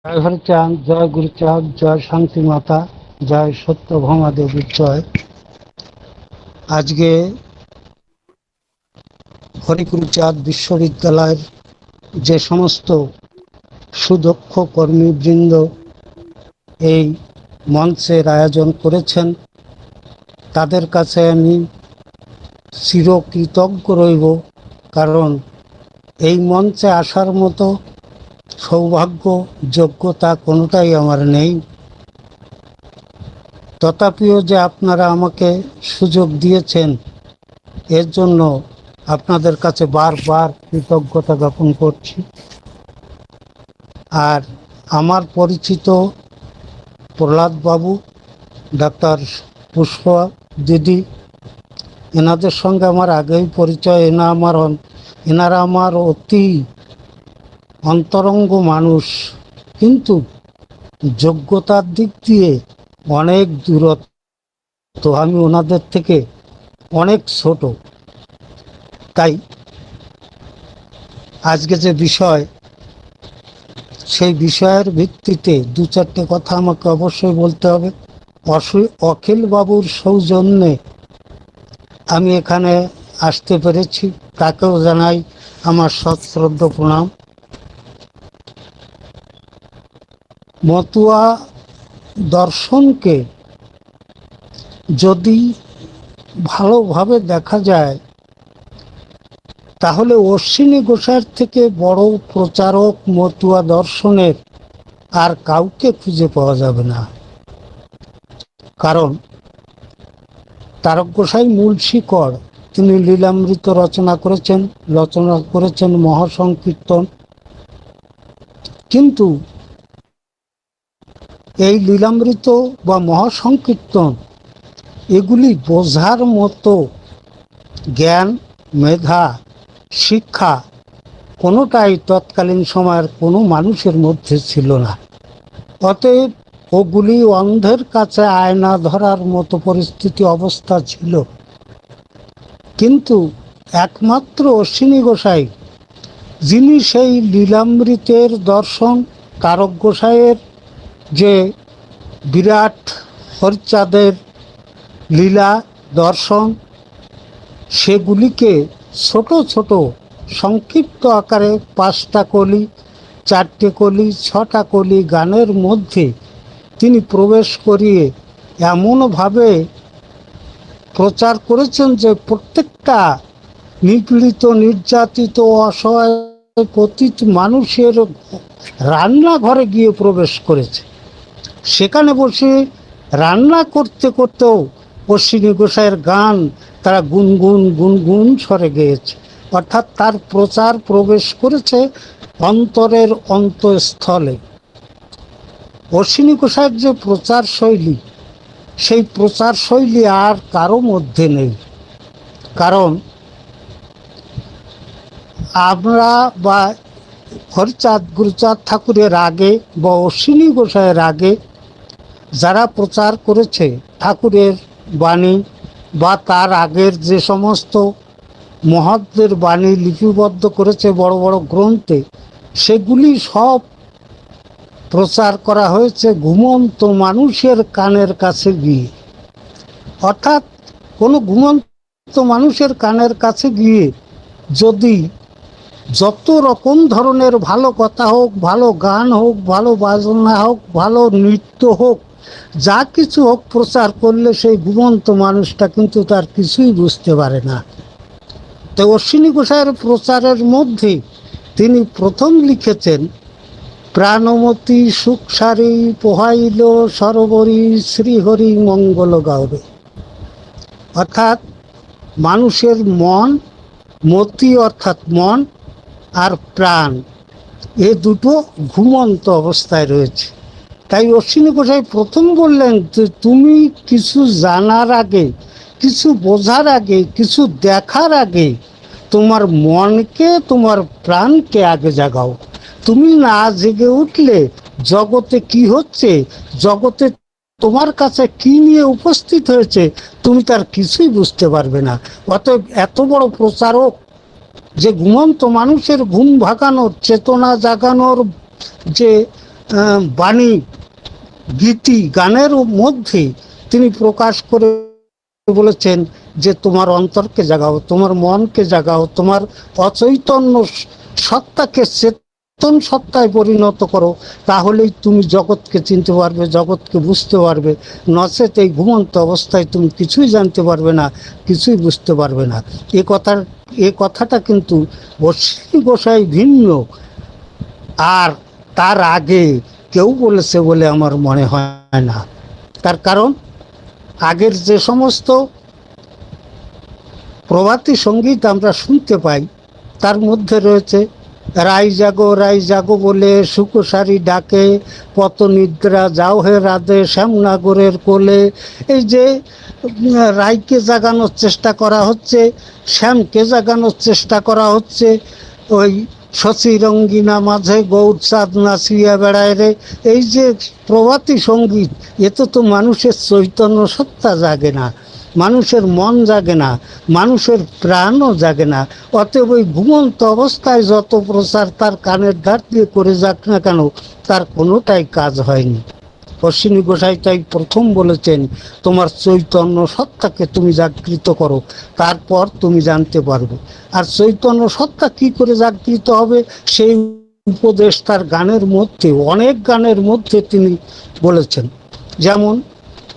জয় হরিচাঁদ, জয় গুরুচাঁদ, জয় শান্তি মাতা, জয় সত্যভামা দেবীর জয়। আজকে হরিগুরুচাঁদ বিশ্ববিদ্যালয়ের যে সমস্ত সুদক্ষ কর্মীবৃন্দ এই মঞ্চের আয়োজন করেছেন, তাদের কাছে আমি চিরকৃতজ্ঞ রইব, কারণ এই মঞ্চে আসার মতো সৌভাগ্য যোগ্যতা কোনোটাই আমার নেই। তথাপিও যে আপনারা আমাকে সুযোগ দিয়েছেন, এর জন্য আপনাদের কাছে বারবার কৃতজ্ঞতা জ্ঞাপন করছি। আর আমার পরিচিত প্রহ্লাদ বাবু, ডাক্তার পুষ্পা দিদি, এনাদের সঙ্গে আমার আগেই পরিচয়। এনারা আমার অতি অন্তরঙ্গ মানুষ, কিন্তু যোগ্যতার দিক দিয়ে অনেক দূরত্ব। আমি ওনাদের থেকে অনেক ছোট। তাই আজকে যে বিষয়, সেই বিষয়ের ভিত্তিতে দু চারটে কথা আমাকে অবশ্যই বলতে হবে। অখিল বাবুর সৌজন্যে আমি এখানে আসতে পেরেছি, তাকেও জানাই আমার সশ্রদ্ধ প্রণাম। মতুয়া দর্শনকে যদি ভালোভাবে দেখা যায়, তাহলে অশ্বিনী ঘোষের থেকে বড় প্রচারক মতুয়া দর্শনের আর কাউকে খুঁজে পাওয়া যাবে না। কারণ তারক গোসাই মূল শিকড়। তিনি লীলামৃত রচনা করেছেন মহাসংকীর্তন। কিন্তু এই লীলামৃত বা মহাসংকীর্তন এগুলি বোঝার মতো জ্ঞান, মেধা, শিক্ষা কোনোটাই তৎকালীন সময়ের কোনো মানুষের মধ্যে ছিল না। অতএব ওগুলি অন্ধের কাছে আয়না ধরার মতো পরিস্থিতি অবস্থা ছিল। কিন্তু একমাত্র অশ্বিনী গোসাই, যিনি সেই লীলামৃতের দর্শন, তারক গোসাইয়ের যে বিরাট হরিচাঁদের লীলা দর্শন, সেগুলিকে ছোট ছোট সংক্ষিপ্ত আকারে 5টা কলি, 4টে কলি, 6টা কলি গানের মধ্যে তিনি প্রবেশ করিয়ে এমনভাবে প্রচার করেছেন যে প্রত্যেকটা নিপীড়িত, নির্যাতিত, অসহায়, পতিত মানুষের রান্নাঘরে গিয়ে প্রবেশ করেছে। সেখানে বসে রান্না করতে করতেও অশ্বিনী গোসাইয়ের গান তারা গুনগুন গুনগুন স্বরে গেয়েছে। অর্থাৎ তার প্রচার প্রবেশ করেছে অন্তরের অন্তঃস্থলে। অশ্বিনী গোসাইয়ের যে প্রচার শৈলী, সেই প্রচার শৈলী আর কারো মধ্যে নেই। কারণ আমরা বা হরিচাঁদ গুরুচাঁদ ঠাকুরের আগে বা অশ্বিনী গোসাইয়ের আগে যারা প্রচার করেছে ঠাকুরের বাণী, বা তার আগের যে সমস্ত মহৎদের বাণী লিপিবদ্ধ করেছে বড় বড় গ্রন্থে, সেগুলি সব প্রচার করা হয়েছে ঘুমন্ত মানুষের কানের কাছে গিয়ে। অর্থাৎ কোনো ঘুমন্ত মানুষের কানের কাছে গিয়ে যদি যত রকম ধরনের ভালো কথা হোক, ভালো গান হোক, ভালো বাজনা হোক, ভালো নৃত্য হোক, যা কিছু হোক, প্রচার করলে সেই ঘুমন্ত মানুষটা কিন্তু তার কিছুই বুঝতে পারে না। তো অশ্বিনী গোসাইয়ের প্রচারের মধ্যে তিনি প্রথম লিখেছেন, প্রাণমতী সুখসারী পোহাইল সরোবরী শ্রীহরি মঙ্গল গাওরে। অর্থাৎ মানুষের মন, মতি অর্থাৎ মন, আর প্রাণ, এ দুটো ঘুমন্ত অবস্থায় রয়েছে। তাই অশ্বিনী গোসাই প্রথম বললেন যে তুমি কিছু জানার আগে, কিছু বোঝার আগে, কিছু দেখার আগে তোমার মনকে, তোমার প্রাণকে আগে জাগাও। তুমি না জেগে উঠলে জগতে কি হচ্ছে, জগতে তোমার কাছে কি নিয়ে উপস্থিত হয়েছে, তুমি তার কিছুই বুঝতে পারবে না। অতএব এত বড় প্রচারক, যে ঘুমন্ত মানুষের ঘুম ভাগানোর, চেতনা জাগানোর যে বাণী গীতি গানের মধ্যে তিনি প্রকাশ করে বলেছেন যে তোমার অন্তরকে জাগাও, তোমার মনকে জাগাও, তোমার অচৈতন্য সত্তাকে চেতন সত্তায় পরিণত করো, তাহলেই তুমি জগৎকে চিনতে পারবে, জগৎকে বুঝতে পারবে। নচেত এই ঘুমন্ত অবস্থায় তুমি কিছুই জানতে পারবে না, কিছুই বুঝতে পারবে না। এ কথাটা কিন্তু অশ্বিনী গোসাই ভিন্ন আর তার আগে কেউ বলেছে বলে আমার মনে হয় না। তার কারণ আগের যে সমস্ত প্রভাতী সঙ্গীত আমরা শুনতে পাই তার মধ্যে রয়েছে রাই জাগো বলে সুকোসারি ডাকে, পত নিদ্রা যাও হে রাধে শ্যামনাগরের কোলে। এই যে রাইকে জাগানোর চেষ্টা করা হচ্ছে, শ্যামকে জাগানোর চেষ্টা করা হচ্ছে, ওই শশী রঙ্গিনা মাঝে গৌর চাঁদ নাচিয়া বেড়ায় রে, এই যে প্রভাতী সঙ্গীত, এতে তো মানুষের চৈতন্য সত্তা জাগে না, মানুষের মন জাগে না, মানুষের প্রাণও জাগে না। অতএব ওই ঘুমন্ত অবস্থায় যত প্রচার তার কানের ধার দিয়ে করে যাক না কেন, তার কোনোটাই কাজ হয়নি। অশ্বিনী গোসাই তাই প্রথম বলেছেন তোমার চৈতন্য সত্তাকে তুমি জাগৃত করো, তারপর তুমি জানতে পারবে। আর চৈতন্য সত্তা কি করে জাগৃত হবে সেই উপদেশ তার গানের মধ্যে, অনেক গানের মধ্যে তিনি বলেছেন। যেমন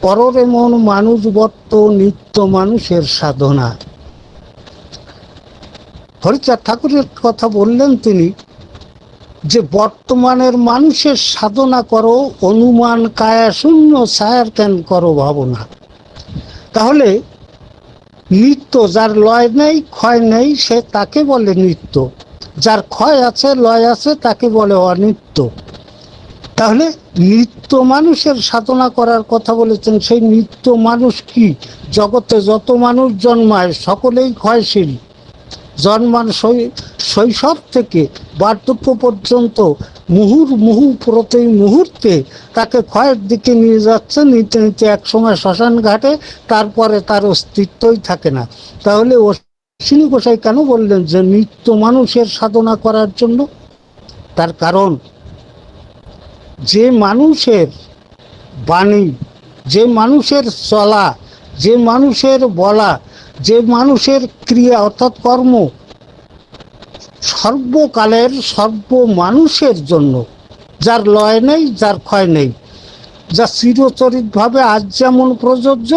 পররে মন মানুষ বর্ত নিত্য মানুষের সাধনা। হরিচাঁদ ঠাকুরের কথা বললেন তিনি যে বর্তমানের মানুষের সাধনা করো, অনুমান কায়া শূন্য ছায়ার কেন করো ভাবনা। তাহলে নিত্য যার লয় নেই ক্ষয় নেই সে তাকে বলে নিত্য, যার ক্ষয় আছে লয় আছে তাকে বলে অনিত্য। তাহলে নিত্য মানুষের সাধনা করার কথা বলেছেন। সেই নিত্য মানুষ কি? জগতে যত মানুষ জন্মায় সকলেই ক্ষয়শীল। শৈশব থেকে বার্ধক্য পর্যন্ত মুহুর্মুহু প্রতি মুহূর্তে তাকে ক্ষয়ের দিকে নিয়ে যাচ্ছে, নিতে নিতে একসময় শ্মশান ঘাটে, তারপরে তার অস্তিত্বই থাকে না। তাহলে অশ্বিনী গোসাই কেন বললেন যে নিত্য মানুষের সাধনা করার জন্য? তার কারণ যে মানুষের বাণী, যে মানুষের চলা, যে মানুষের বলা, যে মানুষের ক্রিয়া অর্থাৎ কর্ম সর্বকালের সর্ব মানুষের জন্য, যার লয় নেই, যার ক্ষয় নেই, যা চিরচরিতভাবে আজ যেমন প্রযোজ্য,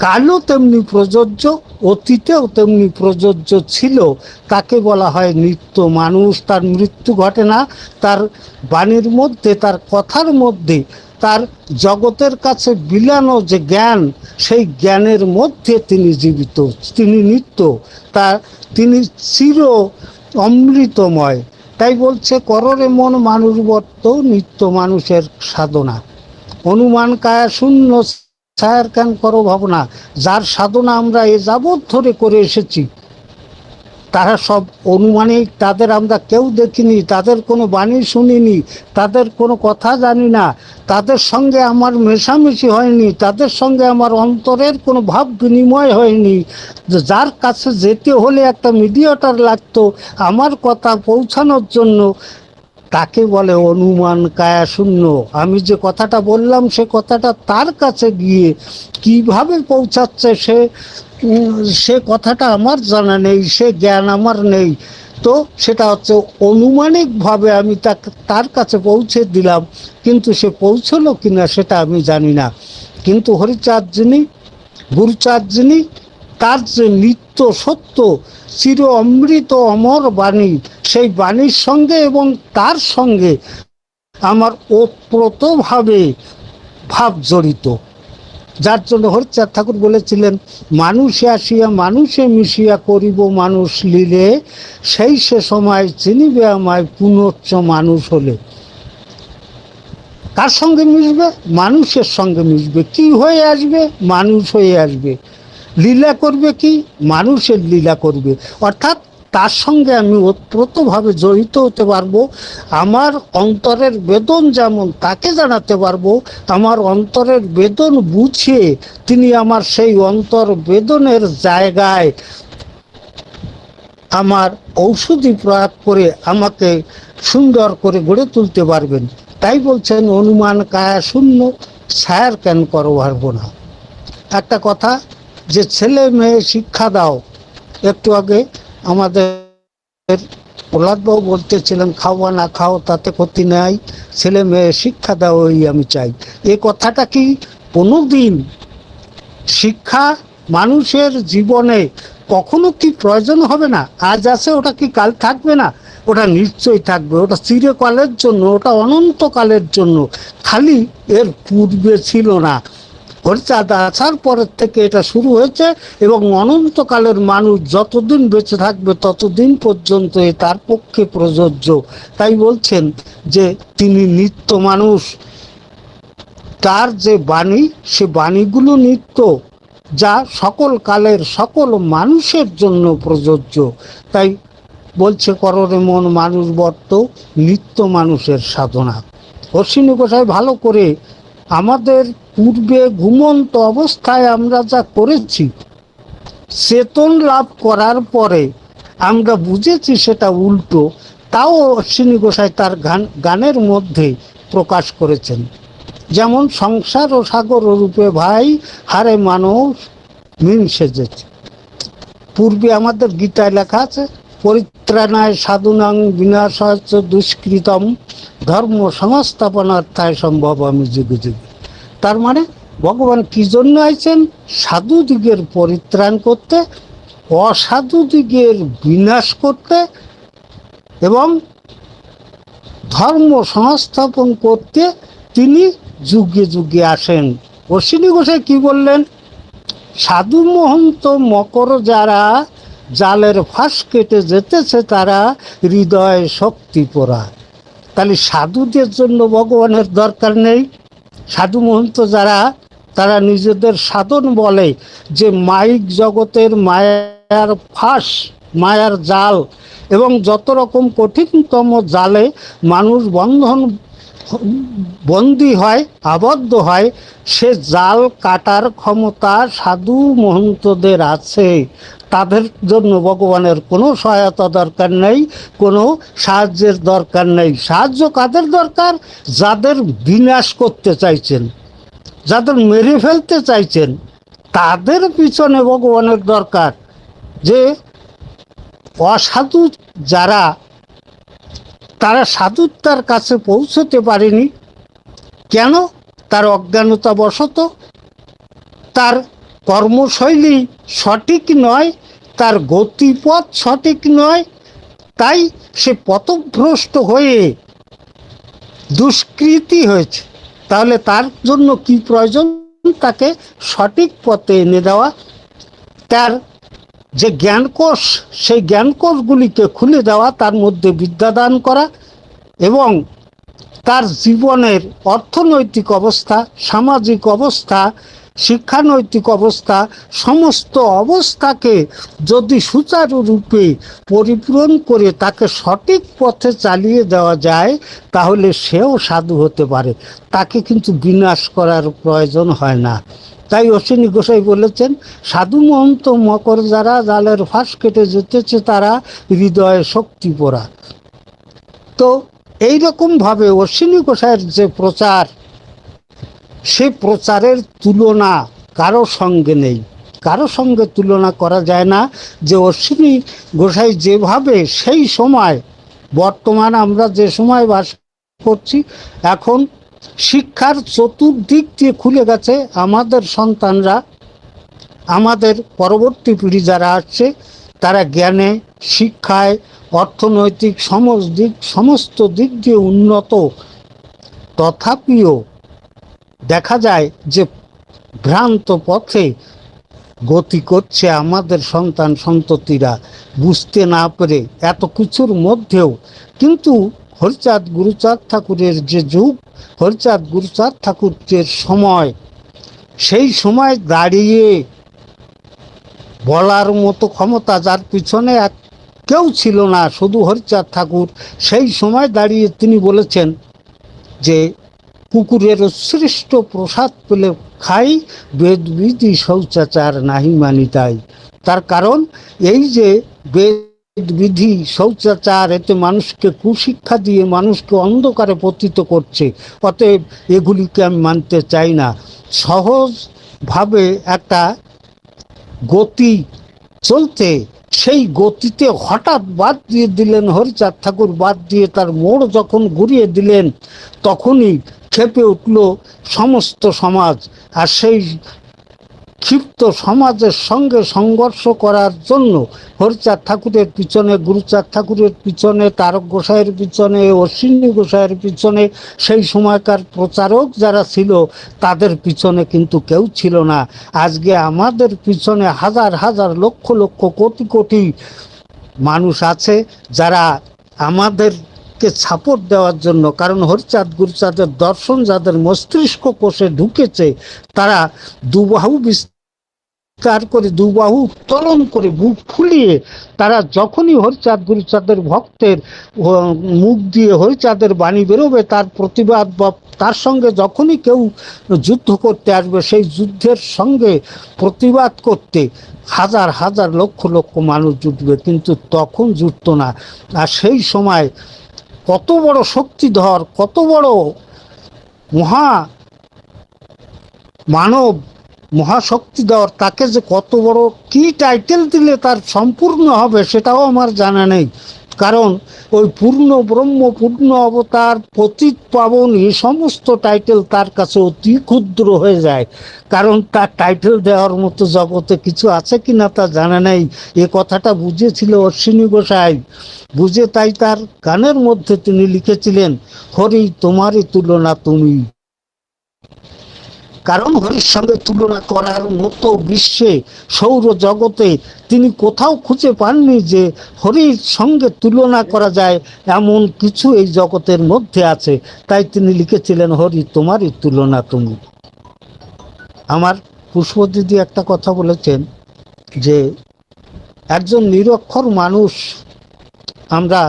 কালও তেমনি প্রযোজ্য, অতীতেও তেমনি প্রযোজ্য ছিল, তাকে বলা হয় নিত্য মানুষ। তার মৃত্যু ঘটে না, তার বাণীর মধ্যে, তার কথার মধ্যে, তার জগতের কাছে বিলানো যে জ্ঞান, সেই জ্ঞানের মধ্যে তিনি জীবিত, তিনি নিত্য, তিনি চির অমৃতময়। তাই বলছে কররে মন মানুষ বর্ত নিত্য মানুষের সাধনা, অনুমান কায়া শূন্য ছায়ার কেন করো ভাবনা। যার সাধনা আমরা এ যাবৎ ধরে করে এসেছি তারা সব অনুমানিক, তাদের আমরা কেউ দেখিনি, তাদের কোনো বাণী শুনিনি, তাদের কোনো কথা জানি না, তাদের সঙ্গে আমার মেশামেশি হয়নি, তাদের সঙ্গে আমার অন্তরের কোনো ভাব বিনিময় হয়নি। যার কাছে যেতে হলে একটা মিডিয়েটর লাগতো আমার কথা পৌঁছানোর জন্য, তাকে বলে অনুমান কায়া শূন্য। আমি যে কথাটা বললাম সে কথাটা তার কাছে গিয়ে কিভাবে পৌঁছাচ্ছে সে কথাটা আমার জানা নেই, সে জ্ঞান আমার নেই। তো সেটা হচ্ছে অনুমানিকভাবে আমি তার কাছে পৌঁছে দিলাম, কিন্তু সে পৌঁছলো কিনা সেটা আমি জানি না। কিন্তু হরিচাঁদ যিনি, গুরুচাঁদ যিনি, তার যে নিত্য সত্য চির অমৃত অমর বাণী, সেই বাণীর সঙ্গে এবং তার সঙ্গে আমার ওতপ্রোতভাবে ভাব জড়িত। যার জন্য হরিচাঁদ ঠাকুর বলেছিলেন মানুষে আসিয়া মানুষে মিশিয়া করিব মানুষ লীলে, সেই সে সময় চিনিবে আমায় পুনশ্চ মানুষ হলে। কার সঙ্গে মিশবে? মানুষের সঙ্গে মিশবে। কি হয়ে আসবে? মানুষ হয়ে আসবে। লীলা করবে কি? মানুষের লীলা করবে। অর্থাৎ তার সঙ্গে আমি ওতপ্রোতভাবে জড়িত হতে পারবো। আমার অন্তরের বেদন যেমন তাকে জানাতে পারবো, আমার অন্তরের বেদন বুঝিয়ে তিনি আমার সেই অন্তর বেদনের জায়গায় আমার ঔষধি প্রয়োগ করে আমাকে সুন্দর করে গড়ে তুলতে পারবেন। তাই বলছেন অনুমান কায়া শূন্য, ছায়ার কেন করো পারবো না। একটা কথা, যে ছেলে মেয়ে শিক্ষা দাও, একটু আগে আমাদের প্রহ্লাদবাবু বলতেছিলেন খাও না খাও তাতে ক্ষতি নাই, ছেলে মেয়ে শিক্ষা দাও ওই আমি চাই। এ কথাটা কি কোনোদিন শিক্ষা মানুষের জীবনে কখনো কি প্রয়োজন হবে না? আজ আছে, ওটা কি কাল থাকবে না? ওটা নিশ্চয়ই থাকবে। ওটা চিরকালের জন্য, ওটা অনন্তকালের জন্য, খালি এর পূর্বে ছিল না। হরিচাঁদ আসার পরের থেকে এটা শুরু হয়েছে এবং অনন্তকালের মানুষ যতদিন বেঁচে থাকবে ততদিন পর্যন্ত এ তার পক্ষে প্রযোজ্য। তাই বলছেন যে তিনি নিত্য মানুষ, তার যে বাণী, সে বাণীগুলো নিত্য, যা সকল কালের সকল মানুষের জন্য প্রযোজ্য। তাই বলছে কররে মন মানুষ বর্ত, নিত্য মানুষের সাধনা। অশ্বিনী গোসাই ভালো করে আমাদের পূর্বে ঘুমন্ত অবস্থায় আমরা যা করেছি, চেতন লাভ করার পরে আমরা বুঝেছি সেটা উল্টো, তাও অশ্বিনী গোসাই তার গানের মধ্যে প্রকাশ করেছেন। যেমন সংসার ও সাগর রূপে ভাই হারে মানুষ মিন সেজেছে। পূর্বে আমাদের গীতায় লেখা আছে পরিত্রাণায় সাধুনাং বিনাশায় দুষ্কৃতম ধর্ম সংস্থাপনার্থায় সম্ভব আমি যুগে যুগে। তার মানে ভগবান কি জন্য আইছেন? সাধু দিগের পরিত্রাণ করতে, অসাধু দিগের বিনাশ করতে এবং ধর্ম সংস্থাপন করতে তিনি যুগে যুগে আসেন। অশ্বিনী গোসাই কি বললেন? সাধু মহন্ত মকর যারা, জালের ফাঁস কেটে যেতেছে তারা, হৃদয় শক্তি পোড়া। তাহলে সাধুদের জন্য ভগবানের দরকার নেই। সাধু মহন্ত যারা, তারা নিজেদের সাধন বলে যে মাইক জগতের মায়ার ফাঁস, মায়ার জাল এবং যত রকম কঠিনতম জালে মানুষ বন্দী হয়, আবদ্ধ হয়, সে জাল কাটার ক্ষমতা সাধু মহন্তদের আছে। তাদের জন্য ভগবানের কোনো সহায়তা দরকার নেই, কোনো সাহায্যের দরকার নেই। সাহায্য কাদের দরকার? যাদের বিনাশ করতে চাইছেন, যাদের মেরে ফেলতে চাইছেন, তাদের পিছনে ভগবানের দরকার। যে অসাধু যারা, তারা সাধুতার কাছে পৌঁছতে পারেনি কেন? তার অজ্ঞানতাবশত, তার কর্মশৈলী সঠিক নয়, তার গতিপথ সঠিক নয়, তাই সে পথভ্রষ্ট হয়ে দুষ্কৃতি হয়েছে। তাহলে তার জন্য কি প্রয়োজন? তাকে সঠিক পথে এনে দেওয়া, তার যে জ্ঞানকোষ, সেই জ্ঞানকোষগুলিকে খুলে দেওয়া, তার মধ্যে বিদ্যাদান করা এবং তার জীবনের অর্থনৈতিক অবস্থা, সামাজিক অবস্থা, শিক্ষানৈতিক অবস্থা, সমস্ত অবস্থাকে যদি সুচারুরূপে পরিপূরণ করে তাকে সঠিক পথে চালিয়ে দেওয়া যায়, তাহলে সেও সাধু হতে পারে। তাকে কিন্তু বিনাশ করার প্রয়োজন হয় না। তাই অশ্বিনী গোসাই বলেছেন সাধু মহন্ত মকর যারা, জালের ফাঁস কেটে যেতেছে তারা, হৃদয়ে শক্তি পোড়া। তো এইরকমভাবে অশ্বিনী গোসাইয়ের যে প্রচার, সে প্রচারের তুলনা কারো সঙ্গে নেই, কারো সঙ্গে তুলনা করা যায় না। যে অশ্বিনী গোসাই যেভাবে সেই সময়, বর্তমান আমরা যে সময় বাস করছি, এখন শিক্ষার চতুর্দিক দিয়ে খুলে গেছে। আমাদের সন্তানরা, আমাদের পরবর্তী পিঢ়ি যারা আসছে, তারা জ্ঞানে, শিক্ষায়, অর্থনৈতিক সমস্ত দিক দিয়ে উন্নত। তথাপিও দেখা যায় যে ভ্রান্ত পথে গতি করছে আমাদের সন্তান সন্ততিরা, বুঝতে না পেরে এত কিছুর মধ্যেও। কিন্তু হরিচাঁদ গুরুচাঁদ ঠাকুরের যে যুগ, হরিচাঁদ গুরুচাঁদ ঠাকুরের সময়, সেই সময় দাঁড়িয়ে বলার মতো ক্ষমতা যার পিছনে কেউ ছিল না, শুধু হরিচাঁদ ঠাকুর। সেই সময় দাঁড়িয়ে তিনি বলেছেন যে কুকুরের শ্রেষ্ঠ প্রসাদ পেলে খাই, বেদবিধি শৌচাচার নাহি মানি তাই। তার কারণ এই যে বেদ বিধি শৌচাচার এতে মানুষকে কুশিক্ষা দিয়ে মানুষকে অন্ধকারে পতিত করছে। অতএব এগুলিকে আমি মানতে চাই না। সহজভাবে একটা গতি চলতে, সেই গতিতে হঠাৎ বাদ দিয়ে দিলেন হরিচাঁদ ঠাকুর, বাদ দিয়ে তার মোড় যখন ঘুরিয়ে দিলেন তখনই ক্ষেপে উঠল সমস্ত সমাজ। আর সেই ক্ষিপ্ত সমাজের সঙ্গে সংঘর্ষ করার জন্য হরিচাঁদ ঠাকুরের পিছনে, গুরুচাঁদ ঠাকুরের পিছনে, তারক গোসাইয়ের পিছনে, অশ্বিনী গোসাইয়ের পিছনে, সেই সময়কার প্রচারক যারা ছিল তাদের পিছনে কিন্তু কেউ ছিল না। আজকে আমাদের পিছনে হাজার হাজার লক্ষ লক্ষ কোটি কোটি মানুষ আছে যারা আমাদেরকে সাপোর্ট দেওয়ার জন্য, কারণ হরিচাঁদ গুরুচাঁদের দর্শন যাদের মস্তিষ্ক কোষে ঢুকেছে তারা দুবাহু বিস্তার করে, দুবাহু উত্তোলন করে, বুক ফুলিয়ে তারা যখনই হরিচাঁদ গুরুচাঁদের ভক্তের মুখ দিয়ে হরিচাঁদের বাণী বেরোবে তার প্রতিবাদ বা তার সঙ্গে যখনই কেউ যুদ্ধ করতে আসবে সেই যুদ্ধের সঙ্গে প্রতিবাদ করতে হাজার হাজার লক্ষ লক্ষ মানুষ জুটবে, কিন্তু তখন জুটত না। আর সেই সময় কত বড় শক্তিধর, কত বড় মহা মানব, মহাশক্তিধর, তাকে যে কত বড় কি টাইটেল দিলে তার সম্পূর্ণ হবে সেটাও আমার জানা নেই। কারণ ওই পূর্ণ ব্রহ্ম, পূর্ণ অবতার, পতিত পাবন, এই সমস্ত টাইটেল তার কাছে অতি ক্ষুদ্র হয়ে যায়। কারণ তার টাইটেল দেওয়ার মতো জগতে কিছু আছে কি না তা জানা নেই। এ কথাটা বুঝেছিল অশ্বিনী গোসাই, বুঝে তাই তার গানের মধ্যে তিনি লিখেছিলেন, হরি তোমারই তুলনা তুমি। কারণ হরির সঙ্গে তুলনা করার মতো বিশ্বে, সৌর জগতে তিনি কোথাও খুঁজে পাননি যে হরির সঙ্গে তুলনা করা যায় এমন কিছু এই জগতের মধ্যে আছে। তাই তিনি লিখেছিলেন, হরি তোমারই তুলনা তুমি। আমার পুষ্পদিদি একটা কথা বলেছেন যে একজন নিরক্ষর মানুষ, আমরা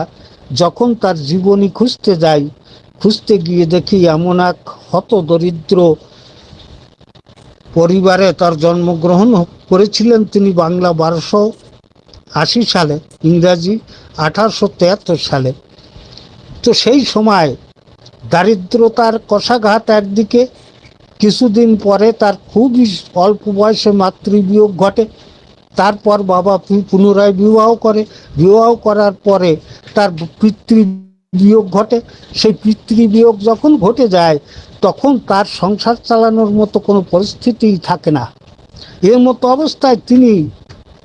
যখন তার জীবনী খুঁজতে যাই, খুঁজতে গিয়ে দেখি এমন এক হত দরিদ্র পরিবারে তার জন্মগ্রহণ করেছিলেন। তিনি বাংলা 1280 সালে, ইংরাজি 1873 সালে। তো সেই সময় দারিদ্রতার কষাঘাত একদিকে, কিছুদিন পরে তার খুবই অল্প বয়সে মাতৃবিয়োগ ঘটে। তারপর বাবা পুনরায় বিবাহ করে, বিবাহ করার পরে তার পিতৃবিয়োগ ঘটে। সেই পিতৃবিয়োগ যখন ঘটে যায় তখন তার সংসার চালানোর মতো কোনো পরিস্থিতিই থাকে না। এর মতো অবস্থায় তিনি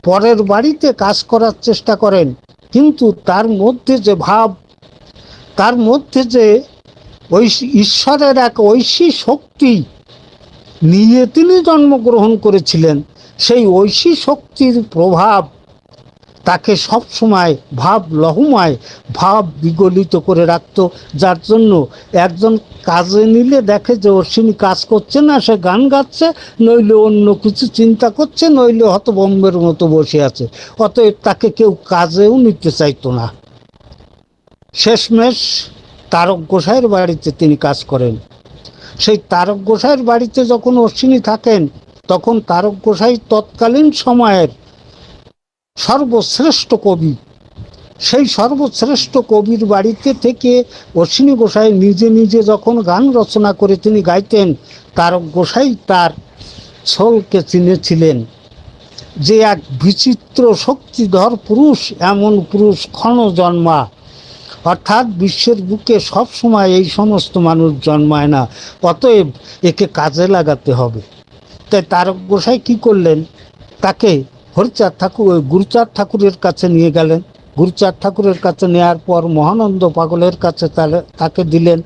পরের বাড়িতে কাজ করার চেষ্টা করেন, কিন্তু তার মধ্যে যে ভাব, তার মধ্যে যে ওই ঈশ্বরের এক ঐশী শক্তি নিয়ে তিনি জন্মগ্রহণ করেছিলেন, সেই ঐশী শক্তির প্রভাব তাকে সবসময় ভাব লহমায়, ভাব বিগলিত করে রাখত। যার জন্য একজন কাজে নিলে দেখে যে অশ্বিনী কাজ করছে না, সে গান গাচ্ছে, নইলে অন্য কিছু চিন্তা করছে, নইলে হতভম্বের মতো বসে আছে। অতএব তাকে কেউ কাজেও নিতে চাইতো না। শেষমেশ তারক গোসাইয়ের বাড়িতে তিনি কাজ করেন। সেই তারক গোসাইয়ের বাড়িতে যখন অশ্বিনী থাকেন তখন তারক গোসাই তৎকালীন সময়ের সর্বশ্রেষ্ঠ কবি। সেই সর্বশ্রেষ্ঠ কবির বাড়িতে থেকে অশ্বিনী গোসাই নিজে নিজে যখন গান রচনা করে তিনি গাইতেন, তারক গোসাই তার সোলকে চিনেছিলেন যে এক বিচিত্র শক্তিধর পুরুষ, এমন পুরুষ ক্ষণ জন্মা। অর্থাৎ বিশ্বের বুকে সব সময় এই সমস্ত মানুষ জন্মায় না, অতএব একে কাজে লাগাতে হবে। তাই তারক গোসাই কী করলেন, তাকে হরিচাঁদ ঠাকুর, গুরুচাঁদ ঠাকুরের কাছে নিয়ে গেলেন। গুরুচাঁদ ঠাকুরের কাছে নেওয়ার পর মহানন্দ পাগলের কাছে তাকে দিলেন,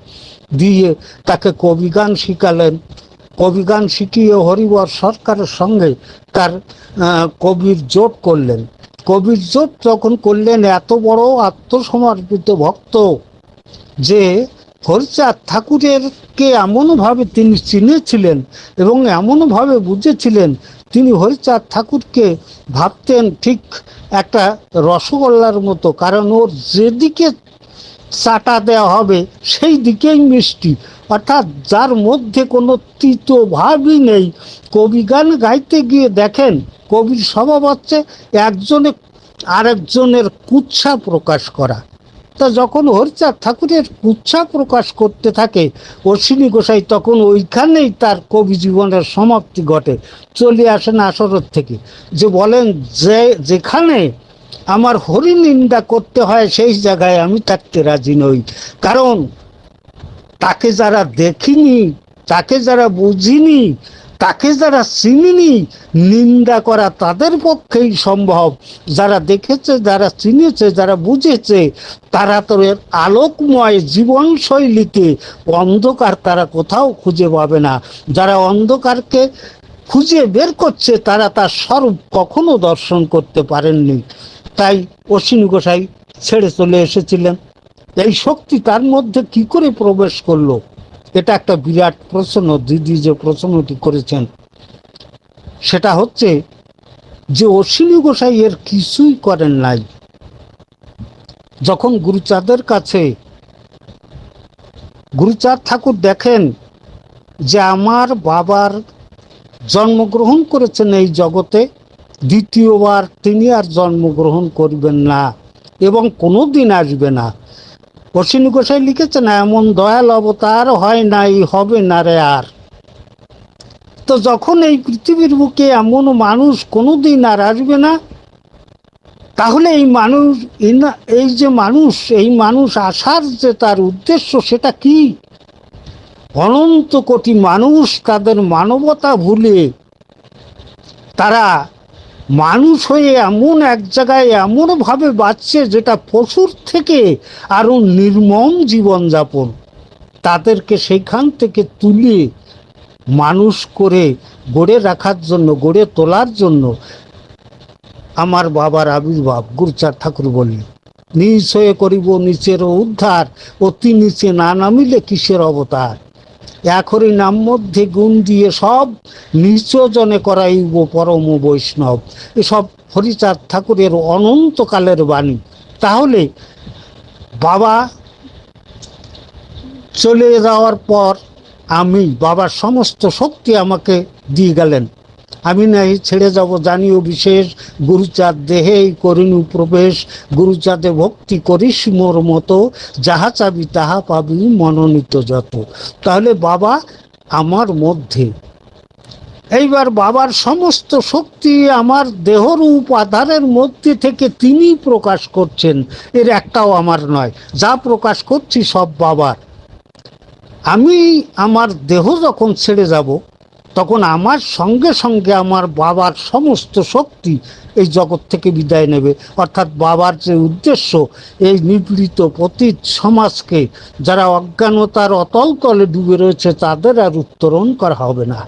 দিয়ে তাকে কবিগান শিখালেন। কবিগান শিখিয়ে হরিবর সরকারের সঙ্গে তার কবির জোট করলেন। কবির জোট যখন করলেন, এত বড় আত্মসমর্পিত ভক্ত যে হরিচাঁদ ঠাকুরেরকে এমনভাবে তিনি চিনেছিলেন এবং এমনভাবে বুঝেছিলেন, তিনি হরিচাঁদ ঠাকুরকে ভাবতেন ঠিক একটা রসগোল্লার মতো, কারণ ওর যেদিকে চাটা দেওয়া হবে সেই দিকেই মিষ্টি, অর্থাৎ যার মধ্যে কোনো তিতো ভাবই নেই। কবি গান গাইতে গিয়ে দেখেন কবির স্বভাব হচ্ছে একজনে আরেকজনের কুৎসা প্রকাশ করা। তা যখন হরিচাঁদ ঠাকুরের কুৎসা প্রকাশ করতে থাকে অশ্বিনী গোসাই, তখন ওইখানেই তার কবি জীবনের সমাপ্তি ঘটে। চলে আসেন আসরের থেকে, যে বলেন যে যেখানে আমার হরি নিন্দা করতে হয় সেই জায়গায় আমি থাকতে রাজি নই। কারণ তাকে যারা দেখিনি, তাকে যারা বুঝিনি, তাকে যারা চিনিনি, নিন্দা করা তাদের পক্ষেই সম্ভব। যারা দেখেছে, যারা চিনেছে, যারা বুঝেছে, তারা তো এর আলোকময় জীবনশৈলীতে অন্ধকার তারা কোথাও খুঁজে পাবে না। যারা অন্ধকারকে খুঁজে বের করছে তারা তার স্বরূপ কখনো দর্শন করতে পারেননি। তাই অশ্বিনী গোসাই ছেড়ে চলে এসেছিলেন। এই শক্তি তার মধ্যে কি করে প্রবেশ করলো, এটা একটা বিরাট প্রশ্ন। দিদি যে প্রশ্নটি করেছেন সেটা হচ্ছে যে অশ্বিনী গোসাই এর কিছুই করেন নাই। যখন গুরুচাঁদের কাছে গুরুচাঁদ ঠাকুর দেখেন যে আমার বাবার জন্মগ্রহণ করেছেন এই জগতে, দ্বিতীয়বার তিনি আর জন্মগ্রহণ করবেন না এবং কোনো দিন আসবে না। অশ্বিনী গোসাই লিখেছেন, এমন দয়াল অবতার হয় নাই, হবে না রে আর। তো যখন এই পৃথিবীর বুকে এমন মানুষ কোনো দিন আর আসবে না, তাহলে এই মানুষ, এই মানুষ আসার যে তার উদ্দেশ্য সেটা কি? অনন্ত কোটি মানুষ তাদের মানবতা ভুলে তারা মানুষ হয়ে এমন এক জায়গায় এমনভাবে বাঁচছে যেটা পশুর থেকে আরও নির্মম জীবনযাপন। তাদেরকে সেইখান থেকে তুলে মানুষ করে গড়ে রাখার জন্য, গড়ে তোলার জন্য আমার বাবার আবির্ভাব। গুরুচাঁদ ঠাকুর বললেন, নিচ হয়ে করিব নিচেরও উদ্ধার, অতি নিচে না নামিলে কিসের অবতার। এখরই নাম মধ্যে গুণ দিয়ে সব নিচজনে করাইব পরম বৈষ্ণব। এসব হরিচাঁদ ঠাকুরের অনন্তকালের বাণী। তাহলে বাবা চলে যাওয়ার পর আমি, বাবার সমস্ত শক্তি আমাকে দিয়ে গেলেন। আমি নাই ছেড়ে যাব জানিও বিশেষ, গুরুচাঁদ দেহেই করিনু প্রবেশ। গুরুচাঁদে ভক্তি করিস মোর মতো, যাহা চাবি তাহা পাবি মনোনীত যত। তাহলে বাবা আমার মধ্যে, এইবার বাবার সমস্ত শক্তি আমার দেহরূপ আধারের মধ্যে থেকে তিনি প্রকাশ করছেন। এর একটাও আমার নয়, যা প্রকাশ করছি সব বাবার। আমি আমার দেহ যখন ছেড়ে যাব তখন আমার সঙ্গে সঙ্গে আমার বাবার সমস্ত শক্তি এই জগৎ থেকে বিদায় নেবে। অর্থাৎ বাবার যে উদ্দেশ্য, এই নিপীড়িত পতিত সমাজকে, যারা অজ্ঞানতার অতল তলে ডুবে রয়েছে, তাদের আর উত্তরণ করা হবে না।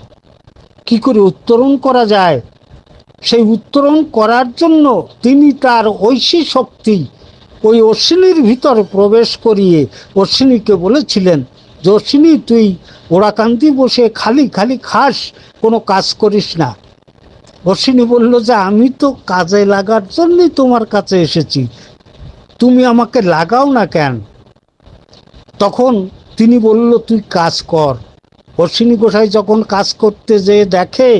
কি করে উত্তরণ করা যায়? সেই উত্তরণ করার জন্য তিনি তার ঐশী শক্তি ওই অশ্বিনীর ভিতরে প্রবেশ করিয়ে অশ্বিনীকে বলেছিলেন যে, অশ্বিনী তুই ওরাকান্তি বসে খালি খালি খাস, কোনো কাজ করিস না। অশ্বিনী বলল যে, আমি তো কাজে লাগার জন্যই তোমার কাছে এসেছি, তুমি আমাকে লাগাও না কেন? তখন তিনি বলল, তুই কাজ কর। অশ্বিনী গোসাই যখন কাজ করতে যেয়ে দেখে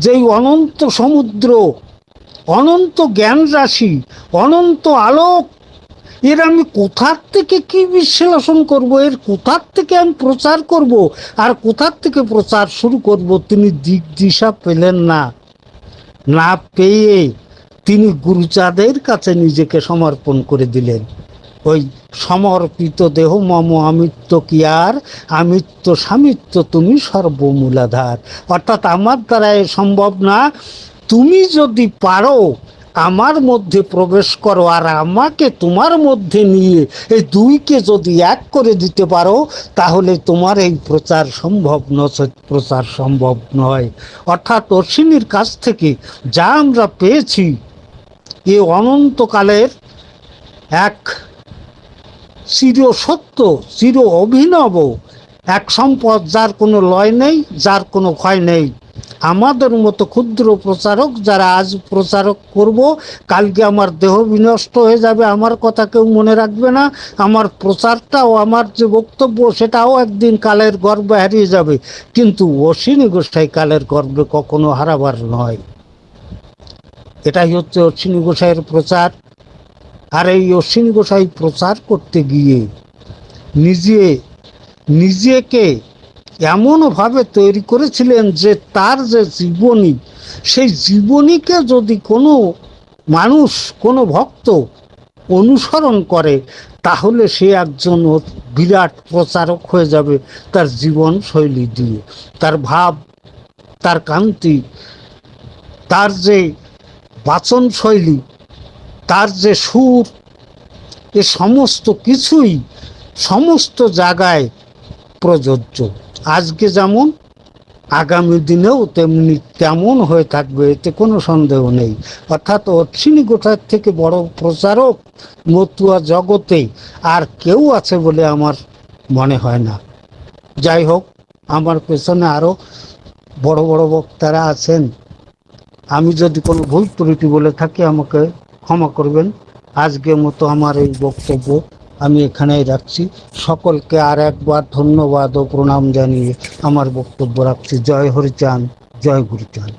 যে এই অনন্ত সমুদ্র, অনন্ত জ্ঞান রাশি, অনন্ত আলোক, এর আমি কোথার থেকে কি বিশ্লেষণ করব, এর কোথার থেকে আমি প্রচার করব, আর কোথার থেকে প্রচার শুরু করব, তিনি দিক দিশা পেলেন না। না পেয়ে তিনি গুরুচাঁদের কাছে নিজেকে সমর্পণ করে দিলেন। ওই সমর্পিত দেহ মম আমিত্ব কি আর, আমিত্ব স্বামিত্ব তুমি সর্বমূলাধার। অর্থাৎ আমার দ্বারা এ সম্ভব না, তুমি যদি পারো আমার মধ্যে প্রবেশ করো আর আমাকে তোমার মধ্যে নিয়ে এই দুইকে যদি এক করে দিতে পারো, তাহলে তোমার এই প্রচার সম্ভব, নচেৎ প্রচার সম্ভব নয়। অর্থাৎ অশ্বিনীর কাছ থেকে যা আমরা পেয়েছি, এ অনন্তকালের এক চির সত্য, চির অভিনব এক সম্পদ, যার কোনো লয় নেই, যার কোনো ক্ষয় নেই। আমাদের মতো ক্ষুদ্র প্রচারক যারা আজ প্রচারক করব, কালকে আমার দেহ বিনষ্ট হয়ে যাবে, আমার কথা কেউ মনে রাখবে না, আমার প্রচারটাও, আমার যে বক্তব্য সেটাও একদিন কালের গর্বে হারিয়ে যাবে। কিন্তু অশ্বিনী গোসাই কালের গর্বে কখনো হারাবার নয়। এটাই হচ্ছে অশ্বিনী গোসাইয়ের প্রচার। আর এই অশ্বিনী গোসাই প্রচার করতে গিয়ে নিজেকে এমনভাবে তৈরি করেছিলেন যে তার যে জীবনী, সেই জীবনীকে যদি কোনো মানুষ, কোনো ভক্ত অনুসরণ করে, তাহলে সে একজন বিরাট প্রচারক হয়ে যাবে তার জীবন শৈলী দিয়ে। তার ভাব, তার কান্তি, তার যে বাচন শৈলী, তার যে সুর, এ সমস্ত কিছুই সমস্ত জায়গায় প্রযোজ্য। আজকে যেমন আগামী দিনেও তেমনি তেমন হয়ে থাকবে, এতে কোনো সন্দেহ নেই। অর্থাৎ অশ্বিনী গোসাইয়ের থেকে বড় প্রচারক মতুয়া জগতে আর কেউ আছে বলে আমার মনে হয় না। যাই হোক, আমার পেছনে আরও বড় বড় বক্তারা আছেন। আমি যদি কোনো ভুল ত্রুটি বলে থাকি আমাকে ক্ষমা করবেন। আজকের মতো আমার এই বক্তব্য আমি এখানেই রাখছি। সকলকে আর একবার ধন্যবাদ ও প্রণাম জানিয়ে আমার বক্তব্য রাখছি। জয় হরিচাঁদ, জয় গুরুচাঁদ।